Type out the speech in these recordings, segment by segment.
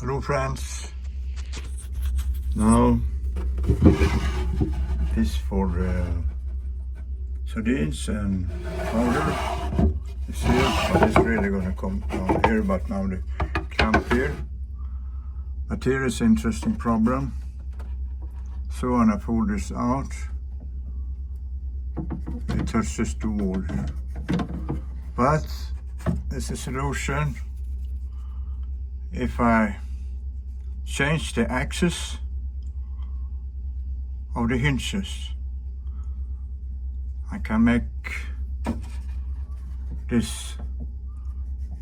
Hello friends, now this for sardines and powder is here, but it's really going to come down here, but now the camp here. But here is an interesting problem. So when I pull this out, it touches the wall here. But there's a solution. If I change the axis of the hinges, I can make this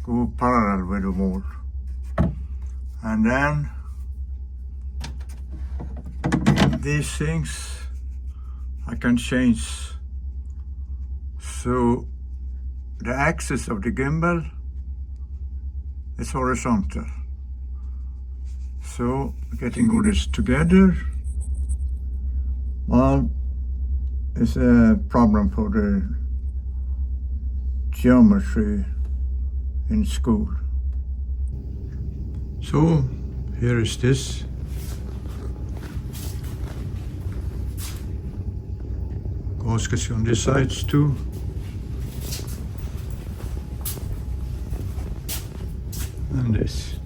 go parallel with the wall. And then these things I can change so the axis of the gimbal is horizontal. So getting all this together, well, it's a problem for the geometry in school. So here is this. Gaskets on the sides too. And this.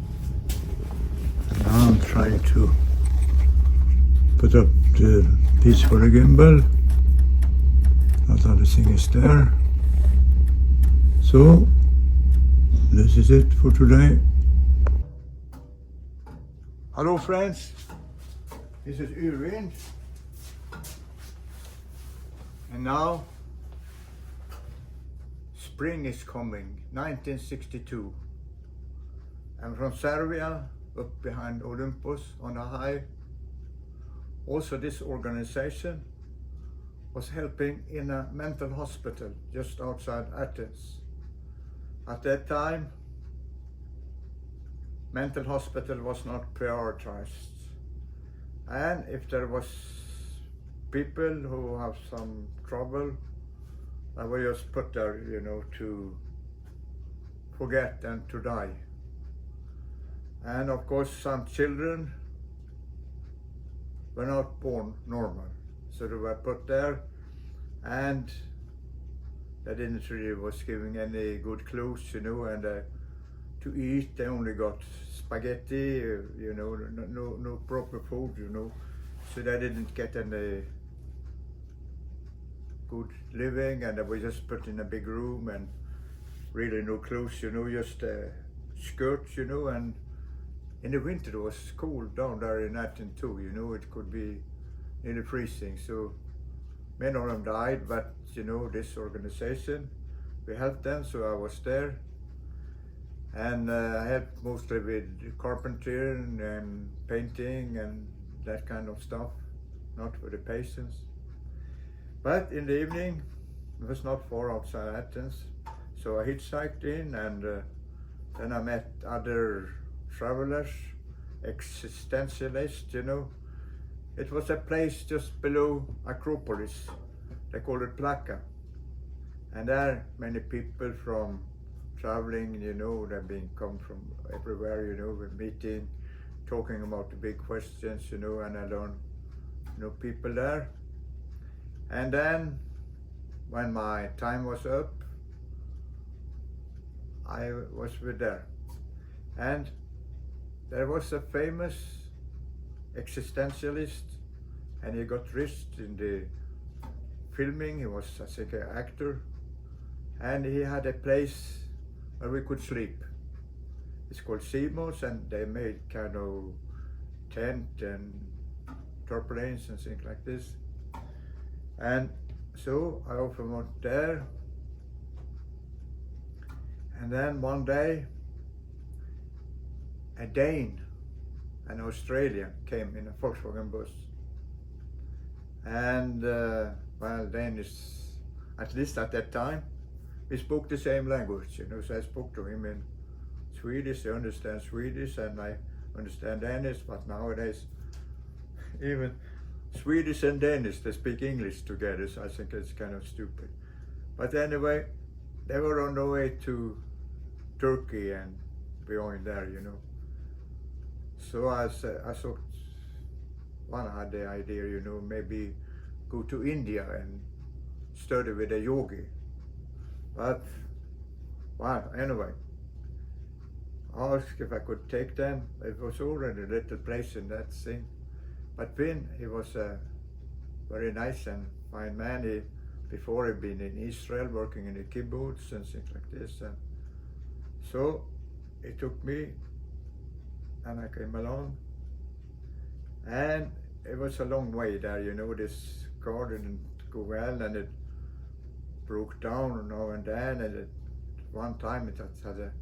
Now I'm trying to put up the piece for the gimbal. That other thing is there. So this is it for today. Hello friends, this is Irvin. And now spring is coming, 1962. I'm from Serbia, up behind Olympus on a high. Also this organization was helping in a mental hospital just outside Athens. At that time, mental hospital was not prioritized. And if there was people who have some trouble, I was just put there, to forget and to die. And of course, some children were not born normal. So they were put there, and they didn't really was giving any good clothes, and to eat, they only got spaghetti, no proper food, So they didn't get any good living, and they were just put in a big room and really no clothes, just skirts, and in the winter it was cold down there in Athens too, it could be nearly freezing. So many of them died, but this organization, we helped them, so I was there. And I helped mostly with carpentry and painting and that kind of stuff, not for the patients. But in the evening, it was not far outside Athens, so I hitchhiked in, and then I met other travelers, existentialists, It was a place just below Acropolis. They call it Plaka. And there many people from traveling, they've come from everywhere, we're meeting, talking about the big questions, and I learned, people there. And then when my time was up, I was with there. And there was a famous existentialist, and he got rich in the filming. He was, I think, an actor, and he had a place where we could sleep. It's called Simos, and they made kind of tent and tarpaulins and things like this. And so I often went there, and then one day a Dane, an Australian, came in a Volkswagen bus. And Danish, at least at that time, we spoke the same language, so I spoke to him in Swedish. He understands Swedish and I understand Danish, but nowadays even Swedish and Danish, they speak English together, so I think it's kind of stupid. But anyway, they were on their way to Turkey and beyond there, So I thought, one had the idea, you know, maybe go to India and study with a yogi. But, well, anyway, I asked if I could take them. It was already a little place in that thing. But Finn, he was a very nice and fine man. Before he'd been in Israel working in a kibbutz and things like this. And so he took me and I came along. And it was a long way there, you know, this car didn't go well and it broke down now and then, and at one time it had a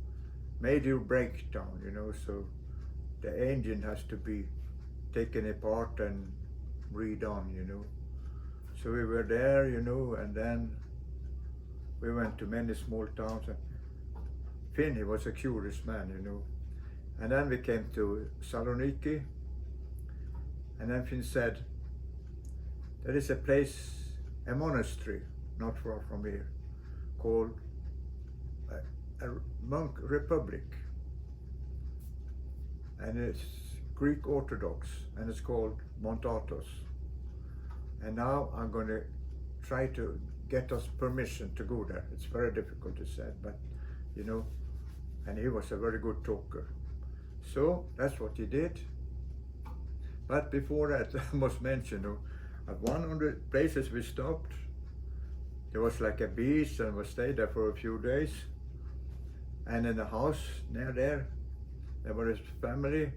major breakdown, you know, so the engine has to be taken apart and redone, you know. So we were there, you know, and then we went to many small towns. And Finn, he was a curious man, you know. And then we came to Saloniki, and then Finn said, there is a place, a monastery, not far from here, called a monk republic. And it's Greek Orthodox, and it's called Mount Athos. And now I'm going to try to get us permission to go there. It's very difficult to say, but you know, and he was a very good talker. So that's what he did. But before that, I must mention, you know, at one of the places we stopped, there was like a beach, and we stayed there for a few days. And in the house near there was a family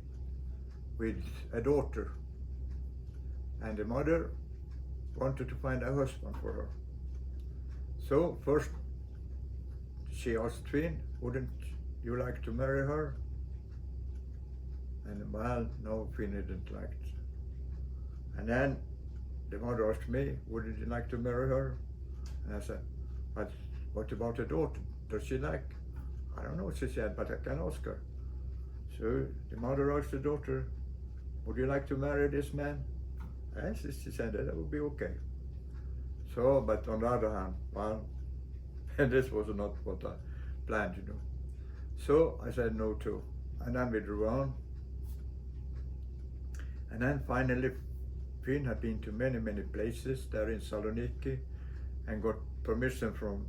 with a daughter. And the mother wanted to find a husband for her. So first she asked Finn, wouldn't you like to marry her? And well, no, Finn didn't like it. And then the mother asked me, wouldn't you like to marry her? And I said, but what about the daughter? Does she like? I don't know, she said, but I can ask her. So the mother asked the daughter, would you like to marry this man? Yes, she said that would be okay. So, but on the other hand, well, this was not what I planned, you know. So I said no too. And then we drew on. And then finally, Finn had been to many, many places there in Saloniki and got permission from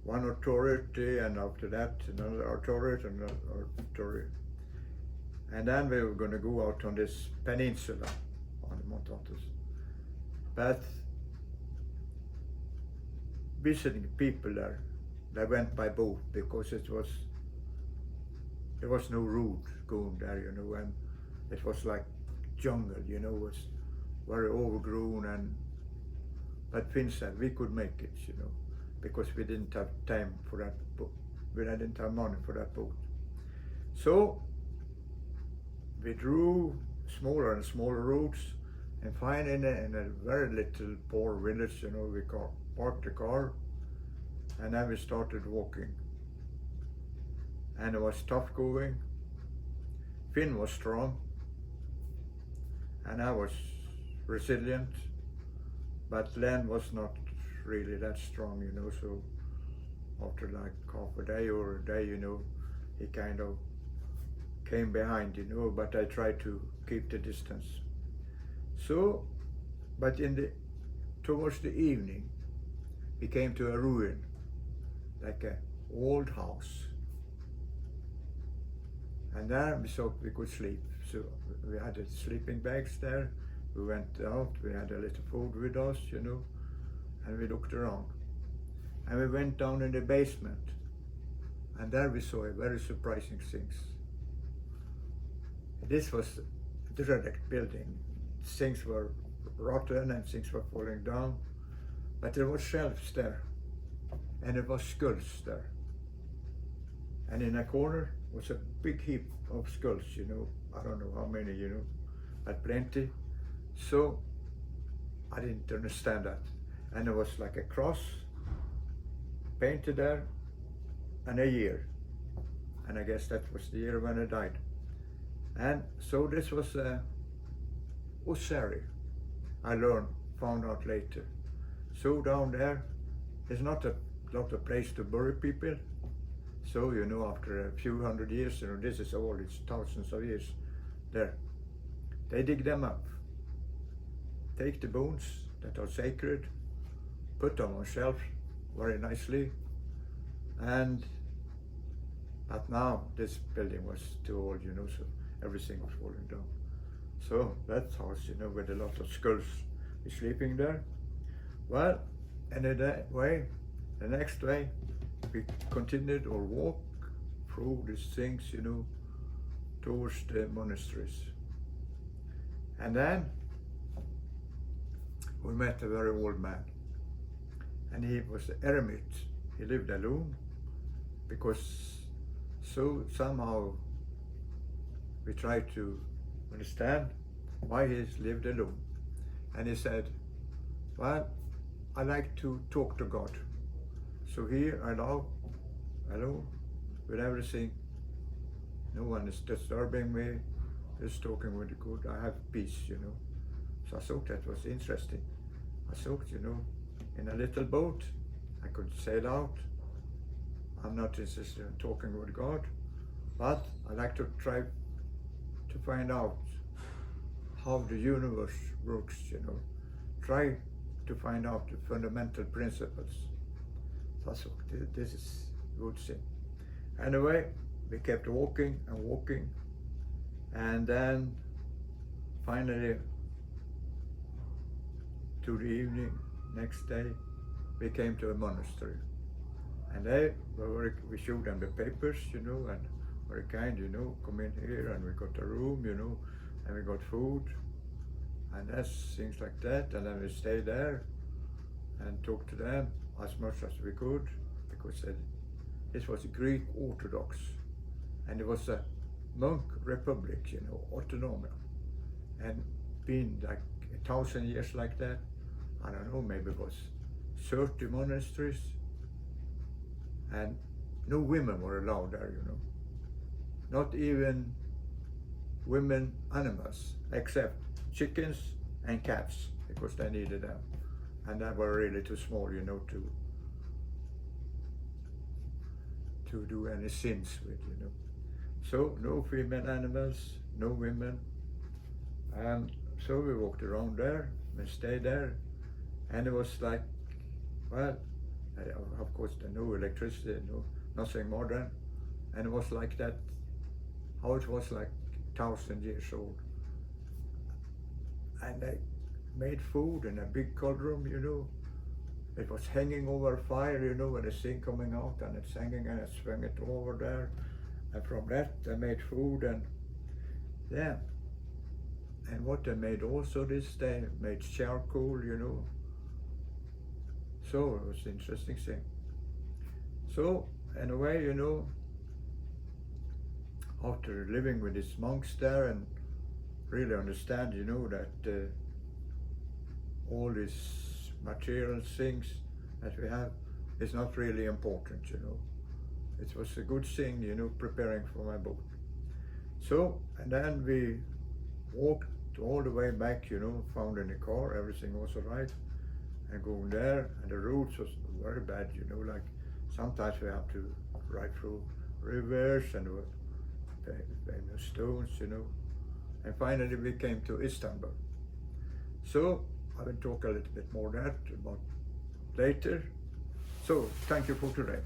one authority, and after that another authority and another authority. And then we were going to go out on this peninsula on Mount Athos. But visiting people there, they went by boat because there was no route going there, you know, and it was like jungle, you know, it was very overgrown. But Finn said we could make it, you know, because we didn't have time for that boat. We didn't have money for that boat. So we drew smaller and smaller routes, and finally in a very little poor village, you know, we parked the car, and then we started walking. And it was tough going. Finn was strong, and I was resilient, but Len was not really that strong, you know, so after like half a day or a day, you know, he kind of came behind, you know, but I tried to keep the distance. So, but towards the evening, we came to a ruin, like an old house. And there we thought we could sleep. So we had the sleeping bags there. We went out, we had a little food with us, you know, and we looked around. And we went down in the basement, and there we saw a very surprising things. This was a derelict building. Things were rotten and things were falling down, but there were shelves there, and there was skulls there. And in a corner was a big heap of skulls, you know, I don't know how many, you know, but plenty. So I didn't understand that. And there was like a cross painted there, and a year. And I guess that was the year when I died. And so this was a ossuary, I found out later. So down there, there's not a lot of place to bury people. So, you know, after a few hundred years, you know, this is all, it's thousands of years. there. They dig them up, take the bones that are sacred, put them on shelves very nicely, but now this building was too old, you know, so everything was falling down. So that house, you know, with a lot of skulls, is sleeping there. Well, anyway, the next day we continued our walk through these things, you know, towards the monasteries. And then we met a very old man, and he was an eremit. He lived alone, because so somehow we tried to understand why he lived alone. And he said, well, I like to talk to God. So here I now, alone, with everything. No one is disturbing me, just talking with God. I have peace, you know. So I thought that was interesting. I thought, you know, in a little boat, I could sail out. I'm not interested in talking with God, but I like to try to find out how the universe works, you know. Try to find out the fundamental principles. So I thought, this is a good thing. Anyway, we kept walking and walking, and then finally, to the evening, next day, we came to a monastery. And we showed them the papers, you know, and very kind, you know, come in here, and we got a room, you know, and we got food, and that's things like that. And then we stayed there and talked to them as much as we could, because this was a Greek Orthodox, and it was a monk republic, you know, autonomous, and been like 1,000 years like that. I don't know, maybe it was 30 monasteries, and no women were allowed there, you know. Not even women animals, except chickens and cats, because they needed them. And they were really too small, you know, to do any sins with, you know. So no female animals, no women. And so we walked around there, we stayed there, and it was like, well, of course, no electricity, nothing modern, and it was like that, how it was like 1,000 years old. And they made food in a big cauldron, you know. It was hanging over fire, you know, with the thing coming out, and it's hanging, and it swung it over there. And from that, they made food, and yeah. And what they made also they made charcoal, you know. So it was an interesting thing. So, in a way, you know, after living with these monks there and really understand, you know, that all these material things that we have is not really important, you know. It was a good thing, you know, preparing for my boat. So, and then we walked all the way back, you know, found in the car, everything was all right. And going there, and the roads was very bad, you know, like sometimes we have to ride through rivers and stones, you know. And finally we came to Istanbul. So I will talk a little bit more about later. So thank you for today.